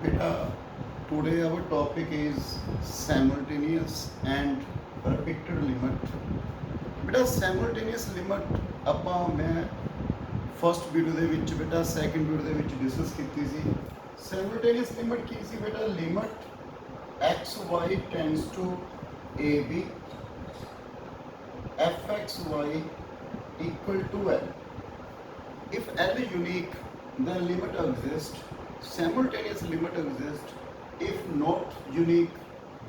Beta, today our topic is simultaneous and repeated limit. Beta simultaneous limit ਆਪਾਂ ਮੈਂ first video ਦੇ ਵਿੱਚ ਬੇਟਾ ਸੈਕੰਡ ਵੀਡੀਓ ਦੇ ਵਿੱਚ ਡਿਸਕਸ ਕੀਤੀ ਸੀ। simultaneous limit ਕੀ ਸੀ ਬੇਟਾ? Limit xy tends to ab fxy equal to l. If l is unique, then limit exists. Simultaneous limit exists. If not unique,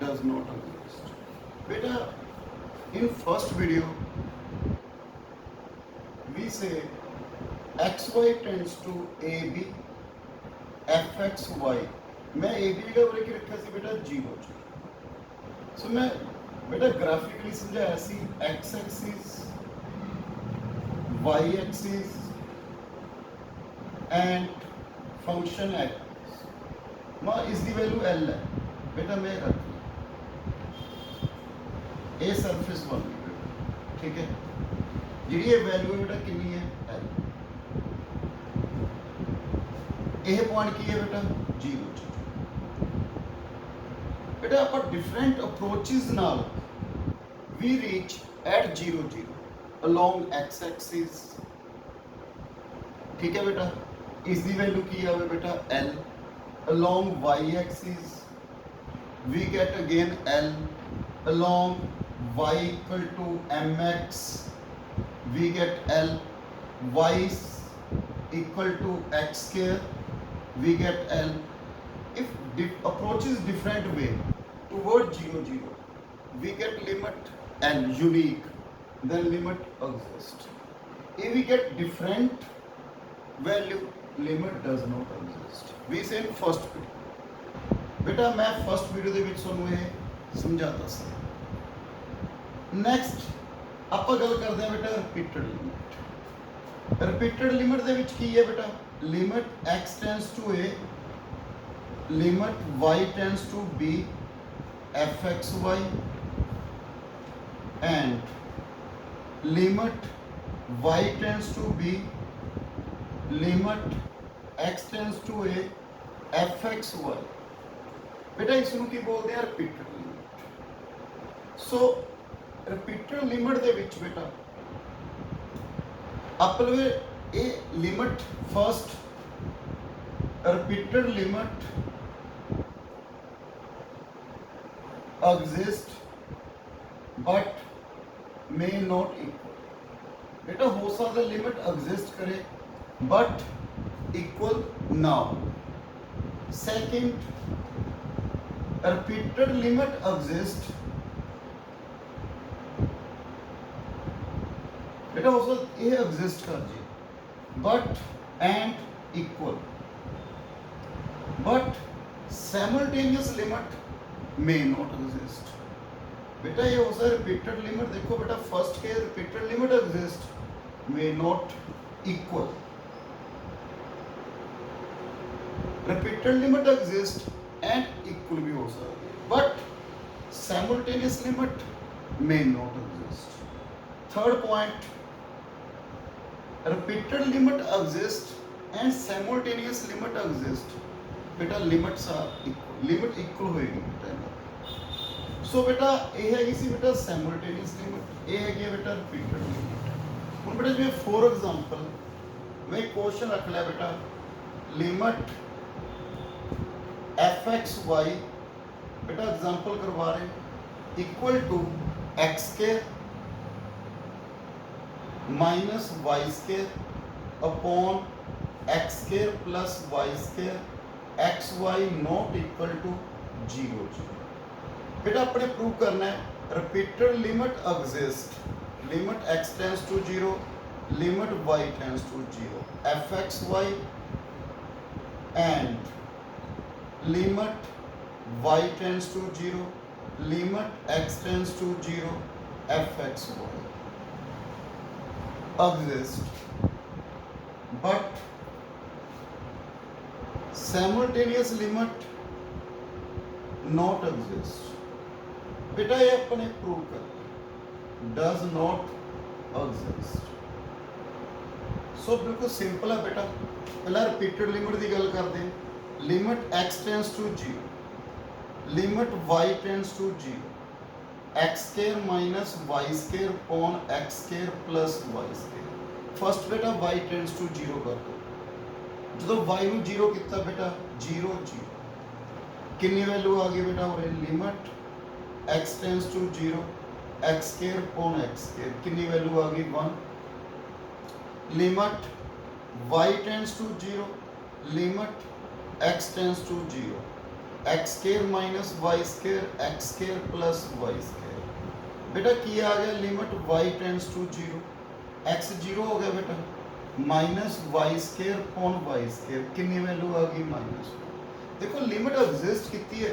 does not exist. Beta, in first video we say xy tends to ab fxy. मैं ab का break रखा सी बेटा 0 सो मैं बेटा graphically समझाया सी x axis y axis and function x मां इसकी value l है बेटा मैं रख ए सरफेस बन गई बेटा, ठीक है जी। ये वैल्यू है बेटा कितनी है l, यह पॉइंट की है बेटा 0 बेटा। आप डिफरेंट अप्रोचेस नाल we reach at 0 0 along x axis, ठीक है बेटा। इसकी वैल्यू की है बेटा l। Along y axis we get again l। Along y equal to mx we get l। y equal to x square we get l। If approaches different way toward 0 0, we get limit and unique, then limit exists. If we get different value, limit does not exist. We say in first video. बेटा मैं first video ਦੇ ਵਿੱਚ ਤੁਹਾਨੂੰ ਇਹ ਸਮਝਾਤਾ ਸੀ। Next ਆਪਾਂ ਗੱਲ ਕਰਦੇ ਹਾਂ ਬੇਟਾ ਰਿਪੀਟਡ ਲਿਮਿਟ। ਰਿਪੀਟਡ ਲਿਮਿਟ ਦੇ ਵਿੱਚ ਕੀ ਹੈ ਬੇਟਾ? Limit x tends to a, limit y tends to b fxy and limit y tends to b, limit x tends to a fxy। बेटा इसनूं की बोलते हैं रिपीटेड लिमिट। सो रिपीटेड लिमिट दे विच बेटा अपने ये limit first repeated limit exist but may not equal। बेटा हो सकता लिमिट एग्जिस्ट करे but equal now। Second repeated limit exist, बेटा हो सकता ये एग्जिस्ट कर जी but and equal, but simultaneous limit may not exist। बेटा ये हो सकता है रिपीटेड लिमिट, देखो बेटा फर्स्ट के repeated limit exist may not equal, repeated limit exist and equal भी हो सकता है but simultaneous limit may not exist। Third point repeated limit exist and simultaneous limit exist. बेटा limits are equal, limit equal होएगी बेटा। सो बेटा ये है सी बेटा साइमल्टेनियस लिमिट, ये है बेटा रिपीटेड लिमिट। हुण बेटा जिवें फॉर एग्जांपल मैं क्वेश्चन रख लिया बेटा लिमिट fxy, बेटा एग्जांपल करवा रहे equal to x square minus y square upon x square plus y square x y not equal to 0 0। बेटा अपने प्रूव करना है repeated limit exist, limit x tends to 0, limit y tends to 0 fxy and limit y tends to 0, limit x tends to 0 fxy exist but simultaneous limit not exist। बेटा ये अपने prove कर does not exist. सो बिल्कुल simple है बेटा। पहला repeated limit की गल करते हैं। Limit x tends to 0, limit y tends to 0, x square minus y square upon x square plus y square. First बेटा y टेंस टू 0 कर दो, जो y ਨੂੰ 0 ਕੀਤਾ बेटा 0 0, कितनी वैल्यू आ गई बेटा और limit x tends to 0, x square upon x square, कितनी वैल्यू आ गई 1, limit y tends to 0, limit x tends to 0, x square minus y square x square plus y square. बेटा की आ गया limit y tends to 0, x 0 हो गया बेटा, minus y square upon y square, कितनी वैल्यू आ गई माइनस। देखो लिमिट एग्जिस्ट कितनी है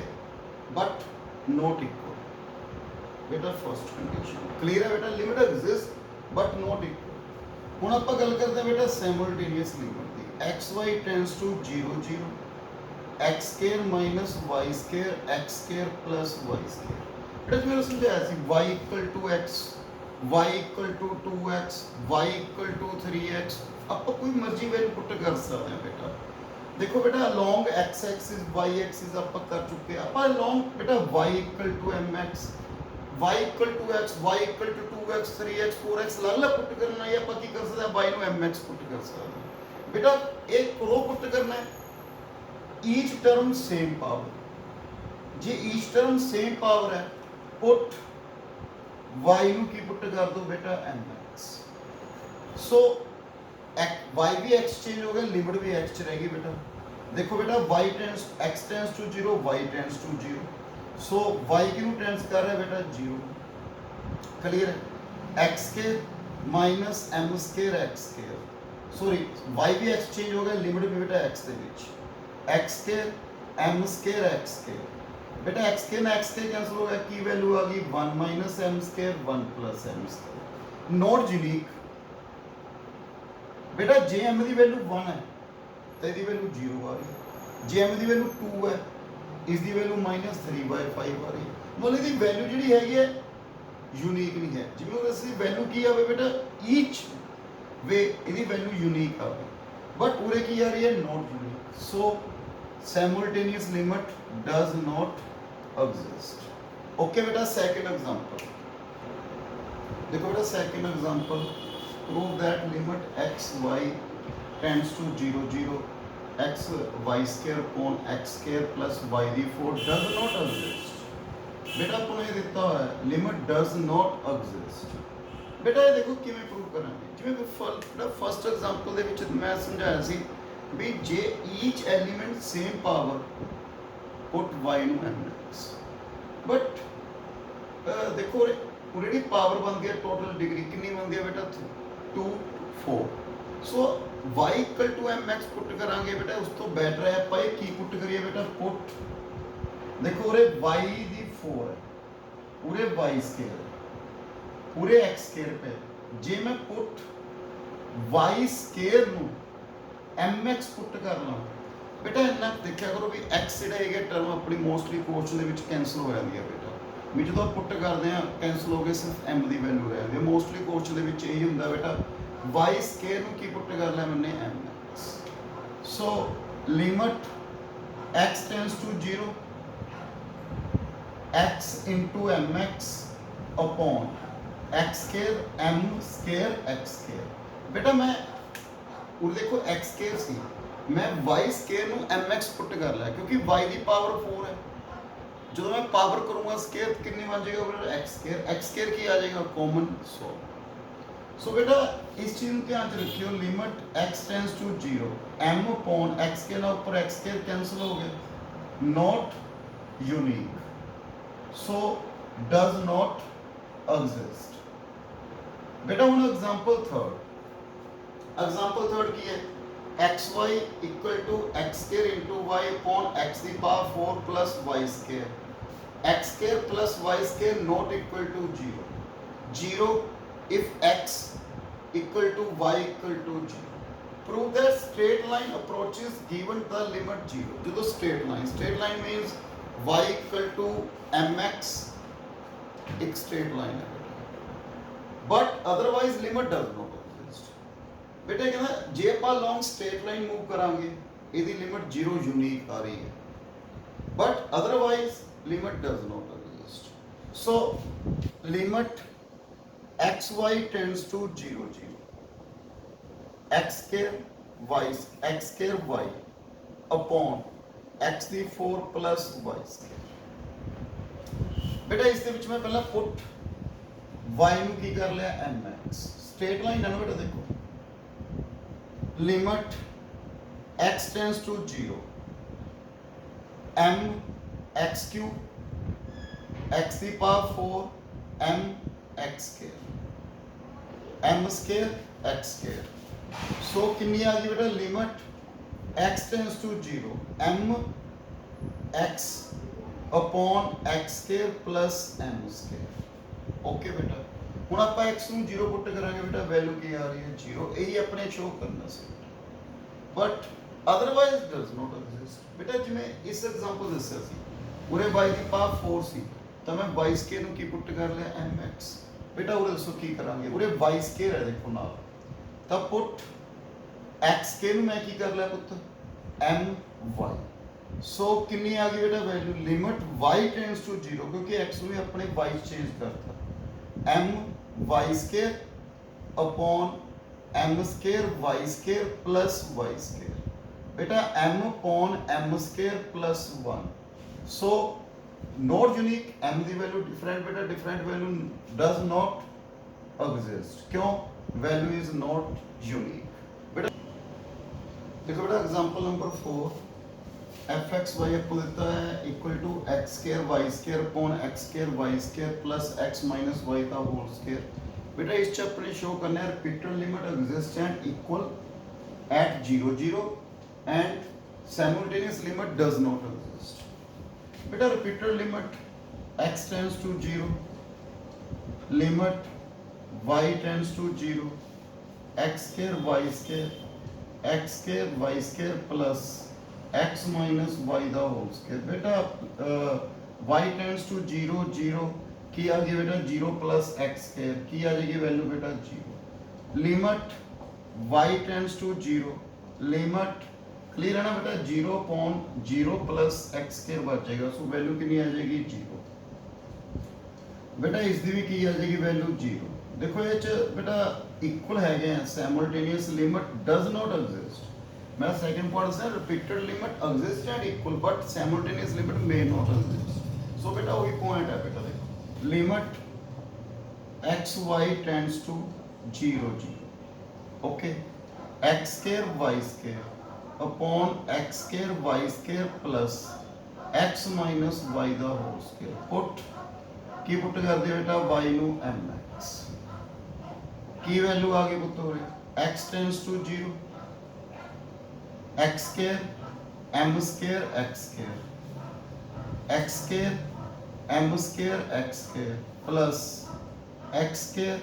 बट नॉट इक्वल, बेटा फर्स्ट कंडीशन क्लियर है बेटा, limit exist but not equal. हुण आपां गल करते हैं बेटा साइमल्टेनियस लिमिट दी, x y tends to 0 0, x square minus y square x square plus y square. बेटा जो मैंने समझाया सी y equal to x, y equal to 2x, y equal to 3x, आप कोई मर्जी वैल्यू पुट कर सकते हैं बेटा। देखो बेटा along x axis y axis आप कर चुके हैं, आप अलोंग बेटा y equal to mx, y equal to x, y equal to 2x 3x 4x अलग पुट करना है, आप की कर सकते हैं y नु mx पुट कर सकते हैं। बेटा एक रो पुट करना है, ईच टर्म सेम पावर, जे ईच टर्म सेम पावर है पुट y ਨੂੰ ਕੀ ਪੁੱਟ ਕਰ ਦੋ बेटा mx। सो y भी एक्सचेंज हो गया, लिमिट भी x च रहेगी बेटा। देखो बेटा y tends x tends to 0, y tends to 0, so y क्यों टेंस कर रहा है बेटा 0, क्लियर है। x के minus m square x square, sorry y भी एक्सचेंज हो गया, लिमिट भी बेटा x ਦੇ ਵਿੱਚ, x के m स्क्वायर x स्क्वायर, बेटा x के ना x के कैंसिल हो गया, की वैल्यू आ गई 1 minus m square 1 plus m square, not unique. बेटा जे m की वैल्यू 1 है तो इसकी वैल्यू 0 आ रही, जे m की वैल्यू 2 है इसकी वैल्यू माइनस 3/5 आ रही, मतलब इसकी वैल्यू जी है यूनिक नहीं है। जिम्मे इसकी वैल्यू की आवे बेटा ईच वे इसकी वैल्यू यूनिक आवे, बट पूरे की आ रही है not unique. So simultaneous limit does not exist। Okay बेटा सेकंड एग्जांपल देखो बेटा, second example prove that limit x y tends to 0 0, x y square upon x square plus y the 4 does not exist. बेटा आपको ये दिता हुआ है limit does not exist. बेटा ये देखो किवें प्रूव करांगे, जिवें फर्स्ट एग्जांपल दे विच मैं समझाया सी भी जे each element same power put y नु mx, बट देखो ऑलरेडी पावर बन गया, टोटल डिग्री कितनी बन गया बेटा 2 4, so y equal to mx put करांगे बेटा, उस तो बेटर है ਆਪਾਂ ਇਹ ਕੀ पुट करिए बेटा पुट, देखो उरे y दी 4 है, पूरे y स्क्वायर पूरे x स्क्वायर पे, जे मैं पुट y स्क्वायर नु mx पुट कर ਲਾਂ बेटा इन्ना देखा करो भी x ਜਿਹੜਾ ਹੈਗਾ ਟਰਮ ਆਪਣੀ ਮੋਸਟਲੀ ਕੁਐਸਚਨ ਦੇ ਵਿੱਚ ਕੈਨਸਲ ਹੋ ਜਾਂਦੀ ਹੈ बेटा, ਵੀ ਜਦੋਂ ਪੁੱਟ ਕਰਦੇ ਆ ਕੈਨਸਲ ਹੋ ਕੇ ਸਿਰਫ m ਦੀ ਵੈਲਿਊ ਰਹਿ ਜਾਂਦੀ ਹੈ। ਮੋਸਟਲੀ ਕੁਐਸਚਨ ਦੇ ਵਿੱਚ ਇਹੀ ਹੁੰਦਾ बेटा y ਸਕੁਅਰ ਨੂੰ ਕੀ ਪੁੱਟ ਕਰ ਲਿਆ ਮੈਨੇ mx। So limit x tends to 0, x into mx upon x square m square x square. बेटा मैं और देखो x स्क्वायर सी, मैं y स्क्वायर ਨੂੰ mx पुट कर लिया क्योंकि y की पावर 4 है, जो मैं पावर करूंगा स्क्वायर कितनी बन जाएगा x स्क्वायर की आ जाएगा कॉमन 100। सो बेटा इस चीज को ध्यान रखियो, limit x tends to 0, m upon x के ना ऊपर x स्क्वायर कैंसिल हो गया, not unique, so does not exist. बेटा हुन एग्जांपल थर्ड की है x y equal to x square into y upon x की power 4 plus y square, x square plus y square not equal to 0 if x equal to y equal to 0। Prove that straight line approaches given the limit 0। जो straight line means y equal to mx एक straight line है but otherwise limit does not. बेटा कहना जे आप long straight line move करांगे ਇਹਦੀ limit 0 unique ਆ ਰਹੀ ਹੈ, but otherwise limit does not exist. So limit xy tends to 0 0 x square y upon x the 4 plus y square। बेटा इस मैं पहला पुट y ਨੂੰ ਕੀ ਕਰ ਲਿਆ mx, ਸਟ੍ਰੇਟ ਲਾਈਨ ਹੈ ਨਾ बेटा, देखो limit x tends to 0 m x cube x the power 4 m x square m square x square। सो कितनी आ गई बेटा limit x tends to 0 m x upon x square plus m square. Okay बेटा ਹੁਣ ਆਪਾਂ x ਨੂੰ 0 ਪੁੱਟ ਕਰਾਂਗੇ बेटा, ਵੈਲਿਊ ਕੀ ਆ ਰਹੀ ਹੈ 0, ਇਹੀ ਆਪਣੇ ਸ਼ੋ ਕਰਨਾ ਸੀ, but otherwise does not exist. बेटा ਜਿਵੇਂ ਇਸ ਐਗਜ਼ਾਮਪਲ ਦੱਸਿਆ ਸੀ ਉਰੇ y ਦੀ ਪਾਵਰ 4 ਸੀ ਤਾਂ ਮੈਂ y ਸਕੁਅਰ ਨੂੰ ਕੀ ਪੁੱਟ ਕਰ ਲਿਆ mx। बेटा ਉਰੇ ਦੱਸੋ ਕੀ ਕਰਾਂਗੇ, ਉਰੇ y ਸਕੁਅਰ ਹੈ ਦੇਖੋ ਨਾਲ, ਤਾਂ ਪੁੱਟ x ਸਕੁਅਰ ਨੂੰ ਮੈਂ ਕੀ ਕਰ ਲਿਆ ਪੁੱਤ my। सो कितनी आ गई बेटा value limit y tends to 0 क्योंकि x ने अपने y चेंज करता m y square upon m square y square plus y square. बेटा m upon m square plus 1। So not unique, m दी वैल्यू डिफरेंट बेटा, different value does not exist, क्यों value is not unique. बेटा देखो बेटा example number 4 f x y आपको देता है equal to x square y square upon x square y square plus x minus y का whole square. बेटा इस अपने शो करना है repeated limit exist and equal at 0 0 and simultaneous limit does not exist. बेटा repeated limit x tends to 0 limit y tends to 0 x square y square plus x minus y दा whole square. बेटा y tends to 0 0 की आ गई बेटा 0 plus x square की आ जाएगी value बेटा 0। Limit y tends to 0 limit clear है ना बेटा 0 अपॉन 0 प्लस x स्क्वायर बच जाएगा, सो वैल्यू कितनी आ जाएगी 0। बेटा इस दी भी की आ जाएगी वैल्यू 0। देखो ये बेटा इक्वल है गए हैं, simultaneous limit does not exist. मेरा सेकंड पॉइंट है repeated limit exist and equal but simultaneous limit may not exist. So बेटा वही पॉइंट है बेटा, देखो limit x y tends to 0 0 okay x square y square upon x square y square plus x minus y दा whole square. Put की put कर दिया बेटा वाई नु mx की वैल्यू आ गई पुट हो रही x tends to 0 x square m square x square m square x square plus x square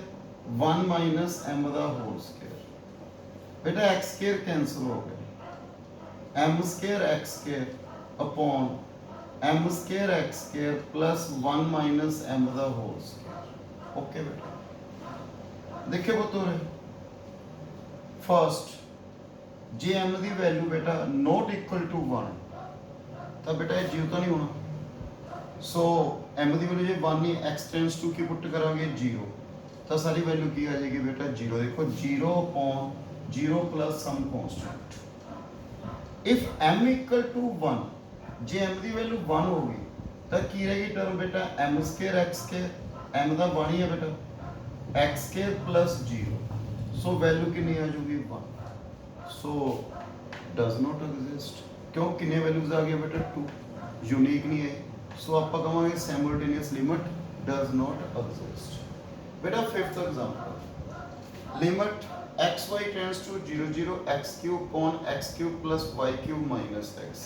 1 minus m दा होल स्क्वायर। बेटा एक्स स्क्वायर कैंसिल हो गया m square x square upon m square x square plus 1 minus m दा whole square. Okay बेटा देखिए बतौर first जे m की वैल्यू बेटा नॉट इक्वल टू 1 तो बेटा ये 0 तो नहीं होना। सो m की वैल्यू जो 1 नहीं x टेंड्स टू की पुट करांगे 0 तो सारी वैल्यू की आ जाएगी बेटा 0। देखो 0 upon 0 plus some constant if m equal to 1 जे m की वैल्यू 1 होगी तो की रहेगी टर्म बेटा m square x square m का 1 ही है बेटा x square plus 0, so value कितनी आ जाएगी 1। सो डज नॉट एग्जिस्ट, क्यों कितने वैल्यूज आ गए बेटा 2 यूनिक नहीं है, सो आप कहेंगे simultaneous limit does not exist. बेटा fifth example limit x y tends to 0 0 x cube upon x cube plus y cube minus x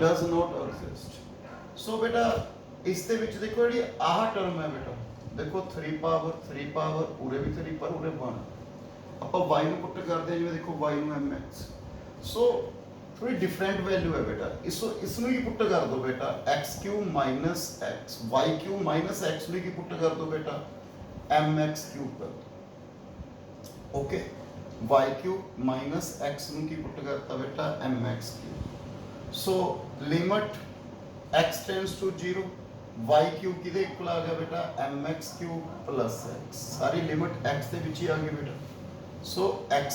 does not exist. So बेटा इस दे विच देखो जी आह टर्म है बेटा, देखो 3 पावर उरे भी 3 पर उरे 1 ਆਪਾਂ y ਨੂੰ ਪੁੱਟ ਕਰਦੇ ਹਾਂ, ਜਿਵੇਂ ਦੇਖੋ y ਨੂੰ mx। ਸੋ थोड़ी डिफरेंट वैल्यू है बेटा, इसमें की पुट कर दो बेटा x cube minus x y cube minus x में की पुट कर दो बेटा एम एक्स क्यूब कर दो। Okay y cube minus x ਨੂੰ ਕੀ ਪੁੱਟ ਕਰਤਾ ਬੇਟਾ m x cube. So limit x tends to 0 y cube किहदे इक्वल आ गया बेटा m x cube plus x, सारी लिमिट x ਦੇ ਵਿੱਚ ਹੀ ਆ ਗਈ बेटा। So x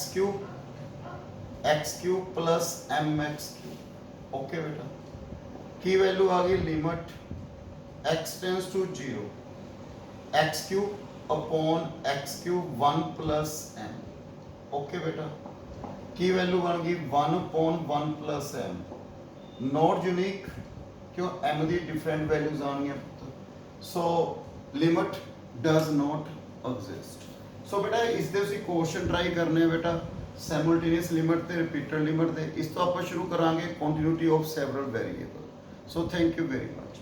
cube plus m x cube okay बेटा। की वैल्यू आ गई limit x tends to 0 x cube upon x cube 1 plus M okay बेटा। की वैल्यू बन गई 1 upon 1 plus m, not unique क्यों एम दी डिफरेंट वैल्यूज आनी। So limit does not exist. So बेटा इस दे ਅਸੀਂ क्वेश्चन ट्राई करने बेटा सैमल्टेनियस लिमिट ਤੇ रिपीटेड लिमिट ਦੇ। ਇਸ ਤੋਂ ਆਪਾਂ ਸ਼ੁਰੂ ਕਰਾਂਗੇ continuity of several variable. So thank you very much.